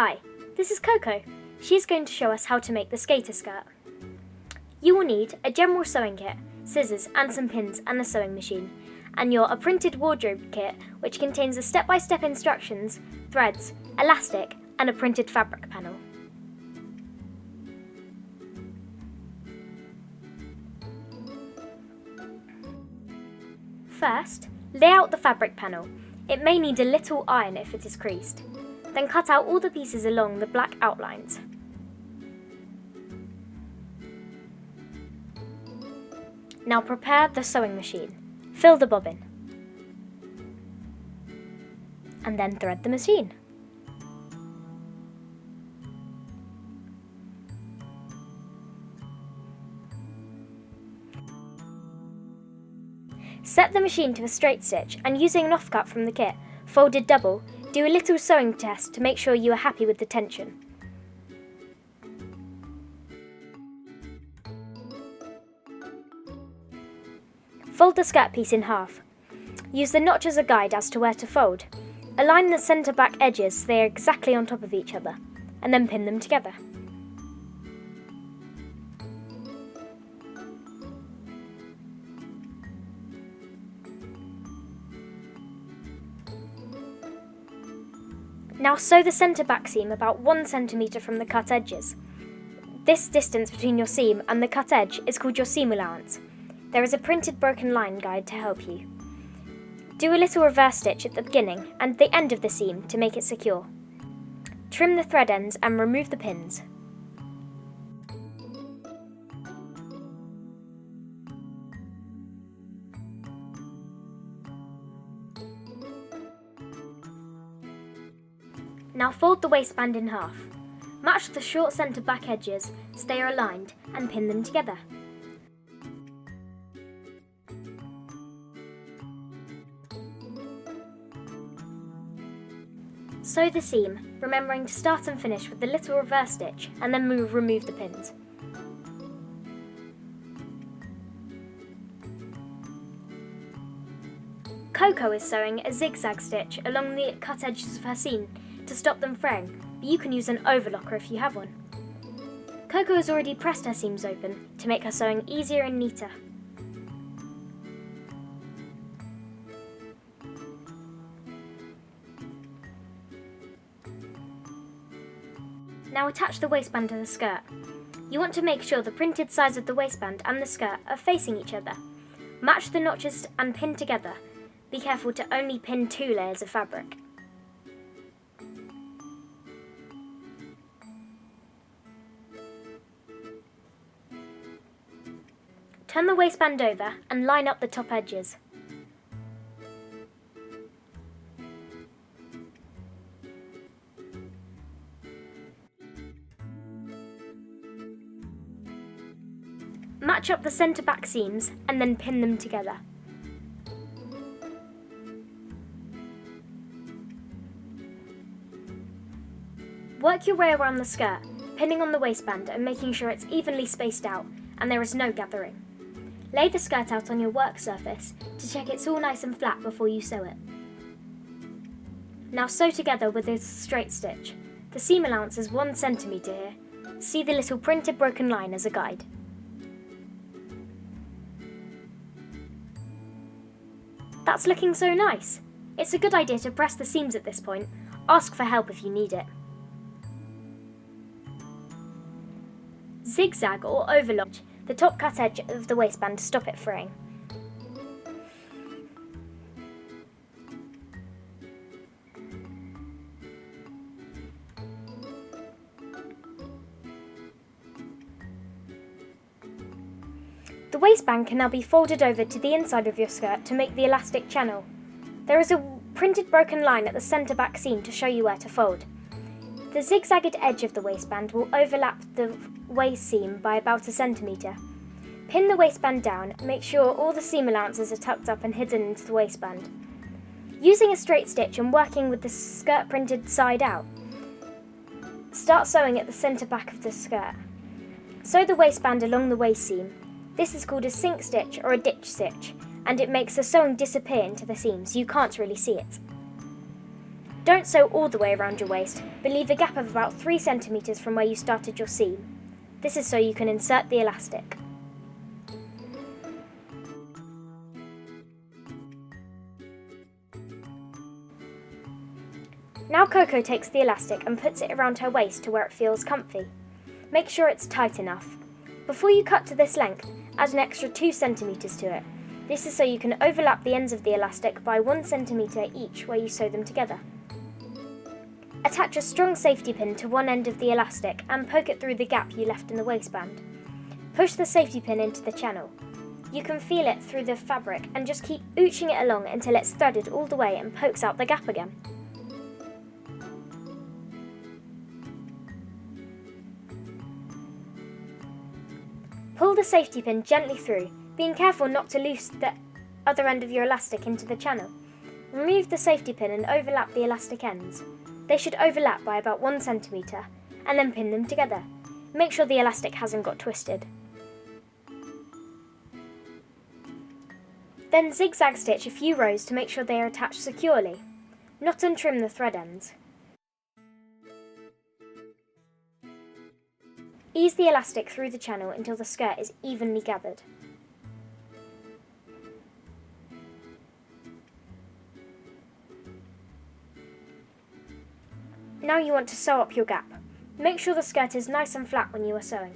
Hi, this is Coco. She's going to show us how to make the skater skirt. You will need a general sewing kit, scissors and some pins and a sewing machine, and a printed wardrobe kit which contains the step-by-step instructions, threads, elastic and a printed fabric panel. First, lay out the fabric panel. It may need a little iron if it is creased. Then cut out all the pieces along the black outlines. Now prepare the sewing machine. Fill the bobbin. And then thread the machine. Set the machine to a straight stitch and using an offcut from the kit, folded double, do a little sewing test to make sure you are happy with the tension. Fold the skirt piece in half. Use the notch as a guide as to where to fold. Align the centre back edges so they are exactly on top of each other, and then pin them together. Now sew the centre back seam about 1 cm from the cut edges. This distance between your seam and the cut edge is called your seam allowance. There is a printed broken line guide to help you. Do a little reverse stitch at the beginning and the end of the seam to make it secure. Trim the thread ends and remove the pins. Now fold the waistband in half. Match the short centre back edges so they are aligned and pin them together. Sew the seam, remembering to start and finish with the little reverse stitch and then remove the pins. Coco is sewing a zigzag stitch along the cut edges of her seam to stop them fraying, but you can use an overlocker if you have one. Coco has already pressed her seams open to make her sewing easier and neater. Now attach the waistband to the skirt. You want to make sure the printed sides of the waistband and the skirt are facing each other. Match the notches and pin together. Be careful to only pin 2 layers of fabric. Turn the waistband over and line up the top edges. Match up the centre back seams and then pin them together. Work your way around the skirt, pinning on the waistband and making sure it's evenly spaced out and there is no gathering. Lay the skirt out on your work surface to check it's all nice and flat before you sew it. Now sew together with a straight stitch. The seam allowance is 1 cm here. See the little printed broken line as a guide. That's looking so nice. It's a good idea to press the seams at this point. Ask for help if you need it. Zigzag or overlock the top cut edge of the waistband to stop it fraying. The waistband can now be folded over to the inside of your skirt to make the elastic channel. There is a printed broken line at the centre back seam to show you where to fold. The zigzagged edge of the waistband will overlap the waist seam by about 1 cm. Pin the waistband down, make sure all the seam allowances are tucked up and hidden into the waistband. Using a straight stitch and working with the skirt printed side out, start sewing at the centre back of the skirt. Sew the waistband along the waist seam. This is called a sink stitch or a ditch stitch, and it makes the sewing disappear into the seam so you can't really see it. Don't sew all the way around your waist, but leave a gap of about 3 centimetres from where you started your seam. This is so you can insert the elastic. Now Coco takes the elastic and puts it around her waist to where it feels comfy. Make sure it's tight enough. Before you cut to this length, add an extra 2 centimetres to it. This is so you can overlap the ends of the elastic by 1 centimetre each where you sew them together. Attach a strong safety pin to one end of the elastic and poke it through the gap you left in the waistband. Push the safety pin into the channel. You can feel it through the fabric and just keep ooching it along until it's threaded all the way and pokes out the gap again. Pull the safety pin gently through, being careful not to loose the other end of your elastic into the channel. Remove the safety pin and overlap the elastic ends. They should overlap by about 1 centimetre, and then pin them together. Make sure the elastic hasn't got twisted. Then zigzag stitch a few rows to make sure they are attached securely. Knot and trim the thread ends. Ease the elastic through the channel until the skirt is evenly gathered. Now you want to sew up your gap. Make sure the skirt is nice and flat when you are sewing.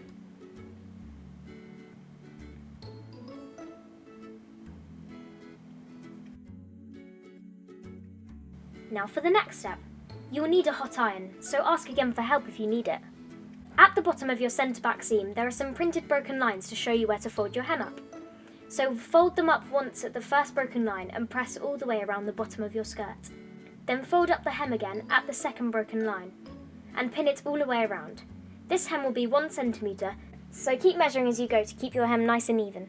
Now for the next step. You will need a hot iron, so ask again for help if you need it. At the bottom of your centre back seam, there are some printed broken lines to show you where to fold your hem up. So fold them up once at the first broken line and press all the way around the bottom of your skirt. Then fold up the hem again at the second broken line and pin it all the way around. This hem will be 1 centimetre, so keep measuring as you go to keep your hem nice and even.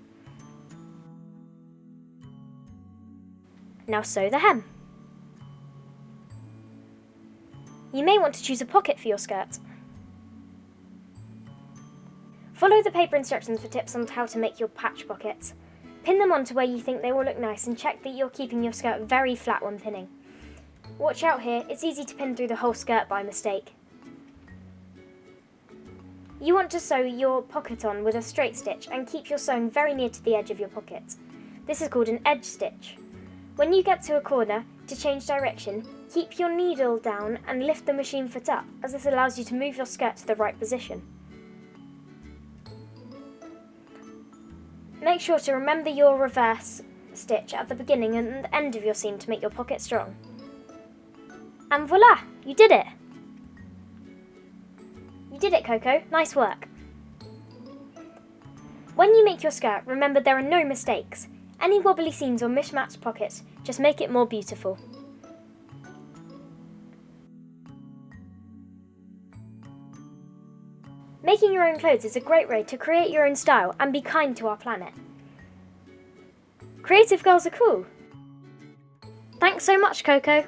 Now sew the hem. You may want to choose a pocket for your skirt. Follow the paper instructions for tips on how to make your patch pockets. Pin them onto where you think they will look nice and check that you're keeping your skirt very flat when pinning. Watch out here, it's easy to pin through the whole skirt by mistake. You want to sew your pocket on with a straight stitch and keep your sewing very near to the edge of your pocket. This is called an edge stitch. When you get to a corner, to change direction, keep your needle down and lift the machine foot up, as this allows you to move your skirt to the right position. Make sure to remember your reverse stitch at the beginning and the end of your seam to make your pocket strong. And voila! You did it! You did it, Coco. Nice work. When you make your skirt, remember there are no mistakes. Any wobbly seams or mismatched pockets just make it more beautiful. Making your own clothes is a great way to create your own style and be kind to our planet. Creative girls are cool. Thanks so much, Coco.